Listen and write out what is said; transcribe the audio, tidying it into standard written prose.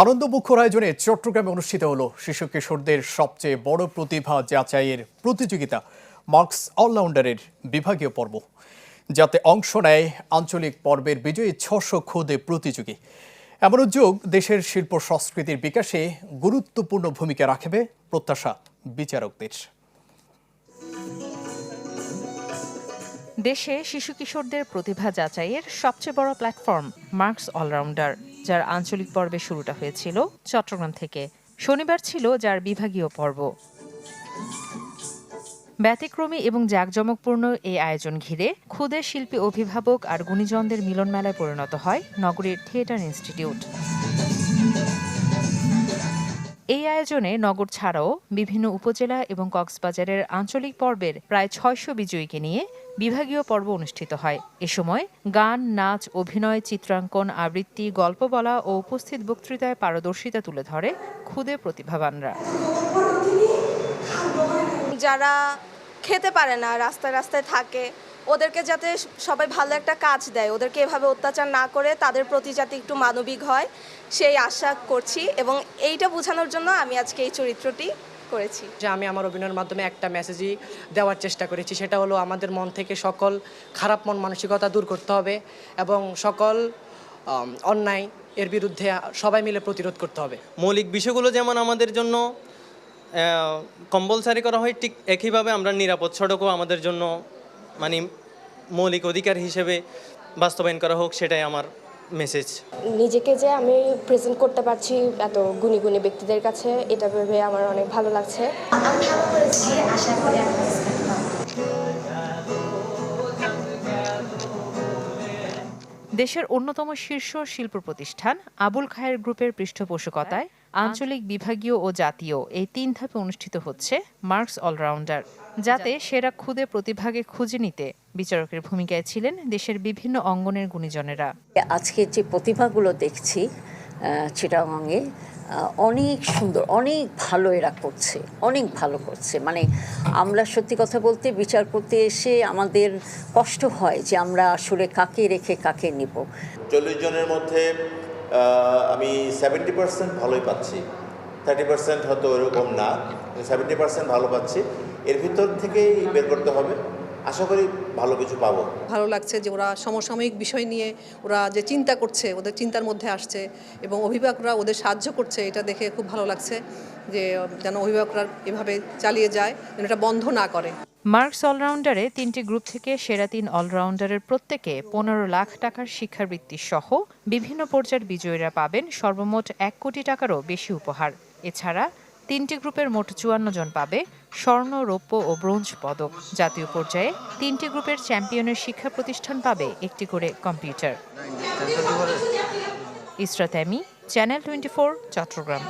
আনন্দমুখর আয়োজনে চট্টগ্রামে অনুষ্ঠিত হলো শিশু কিশোরদের সবচেয়ে বড় প্রতিভা যাচাইয়ের প্রতিযোগিতা মার্কস অলরাউন্ডারের বিভাগীয় পর্ব, যাতে অংশ নেয় আঞ্চলিক পর্বের বিজয়ী ৬০০ ক্ষুদে প্রতিযোগী। এমন উদ্যোগ দেশের শিল্প সংস্কৃতির বিকাশে গুরুত্বপূর্ণ ভূমিকা রাখবে প্রত্যাশা বিচারকদের। দেশে শিশু কিশোরদের প্রতিভা যাচাইয়ের সবচেয়ে বড় প্ল্যাটফর্ম মার্কস অলরাউন্ডার, যার আঞ্চলিক পর্বে শুরুটা হয়েছিল চট্টগ্রাম থেকে। শনিবার ছিল যার বিভাগীয় পর্ব। ব্যতিক্রমী এবং জাঁকজমকপূর্ণ এই আয়োজন ঘিরে ক্ষুদে শিল্পী, অভিভাবক আর গুণীজনদের মিলন মেলায় পরিণত হয় নগরীর থিয়েটার ইনস্টিটিউট। এই আয়োজনে নগর ছাড়াও বিভিন্ন উপজেলা এবং কক্সবাজারের আঞ্চলিক পর্বের প্রায় ৬০০ বিজয়ীকে নিয়ে বিভাগীয় পর্ব অনুষ্ঠিত হয়। এ সময় গান, নাচ, অভিনয়, চিত্রাঙ্কন, আবৃত্তি, গল্প বলা ও উপস্থিত বক্তৃতায় পারদর্শিতা তুলে ধরে ক্ষুদে প্রতিভাবানরা। যারা খেতে পারে না, রাস্তায় রাস্তায় থাকে, ওদেরকে যাতে সবাই ভালো একটা কাজ দেয়, ওদেরকে এভাবে অত্যাচার না করে তাদের প্রতি যাতে একটু মানবিক হয়, সেই আশা করছি। এবং এইটা বোঝানোর জন্য আমি আজকে এই চরিত্রটি করেছি। যে আমি আমার অভিনয়ের মাধ্যমে একটা মেসেজই দেওয়ার চেষ্টা করেছি, সেটা হলো আমাদের মন থেকে সকল খারাপ মন মানসিকতা দূর করতে হবে এবং সকল অন্যায় এর বিরুদ্ধে সবাই মিলে প্রতিরোধ করতে হবে। মৌলিক বিষয়গুলো যেমন আমাদের জন্য কম্পালসারি করা হয়, ঠিক একইভাবে আমরা নিরাপদ সড়কও আমাদের জন্য মানে মৌলিক অধিকার হিসেবে বাস্তবায়ন করা হোক, সেটাই আমার মেসেজ। নিজেকে যে আমি প্রেজেন্ট করতে পারছি এত গুণী গুণী ব্যক্তিদের কাছে, এটা ভেবে আমার অনেক ভালো লাগছে। আমি ভালো করেছি, আশা করি দেশের অন্যতম শীর্ষ শিল্প প্রতিষ্ঠান আবুল খায়ের গ্রুপের পৃষ্ঠপোষকতায় আঞ্চলিক, বিভাগীয় ও জাতীয় এই ৩ ধাপে অনুষ্ঠিত হচ্ছে মার্কস অলরাউন্ডার, যাতে সেরা ক্ষুদে প্রতিভাকে খুঁজে নিতে বিচারকের ভূমিকায় ছিলেন দেশের বিভিন্ন অঙ্গনের গুণীজনেরা। আজকে যে প্রতিভাগুলো দেখছি চিটাগাংয়ে, অনেক সুন্দর, অনেক ভালো এরা করছে, অনেক ভালো করছে। মানে আমরা সত্যি কথা বলতে বিচার করতে এসে আমাদের কষ্ট হয় যে আমরা আসলে কাকে রেখে কাকে নিব। 40 জনের মধ্যে আমি 70% ভালোই পাচ্ছি, 30% হয়তো এরকম না, 70% ভালো পাচ্ছি। এর ভিতর থেকেই বের করতে হবে, আশা করি ভালো কিছু পাবো। ভালো লাগছে যে ওরা সমসাময়িক বিষয় নিয়ে ওরা যে চিন্তা করছে, ওদের চিন্তার মধ্যে আসছে এবং অভিভাবকরা ওদের সাহায্য করছে, এটা দেখে খুব ভালো লাগছে যে যেন অভিভাবকরা এভাবে চালিয়ে যায়, যেন এটা বন্ধ না করে। মার্কস অলরাউন্ডারে 3টি গ্রুপ থেকে সেরা 3 অলরাউন্ডারের প্রত্যেকে 15 লাখ টাকার শিক্ষাবৃত্তি সহ বিভিন্ন পর্যায়ের বিজয়ীরা পাবেন সর্বমোট 1 কোটি টাকারও বেশি উপহার। এছাড়া 3টি গ্রুপের মোট 54 জন পাবে স্বর্ণ, রৌপ্য ও ব্রোঞ্জ পদক। জাতীয় পর্যায়ে 3টি গ্রুপের চ্যাম্পিয়নের শিক্ষা প্রতিষ্ঠান পাবে 1টি করে কম্পিউটার। ইসরাত এমি, চ্যানেল 24, চট্টগ্রাম।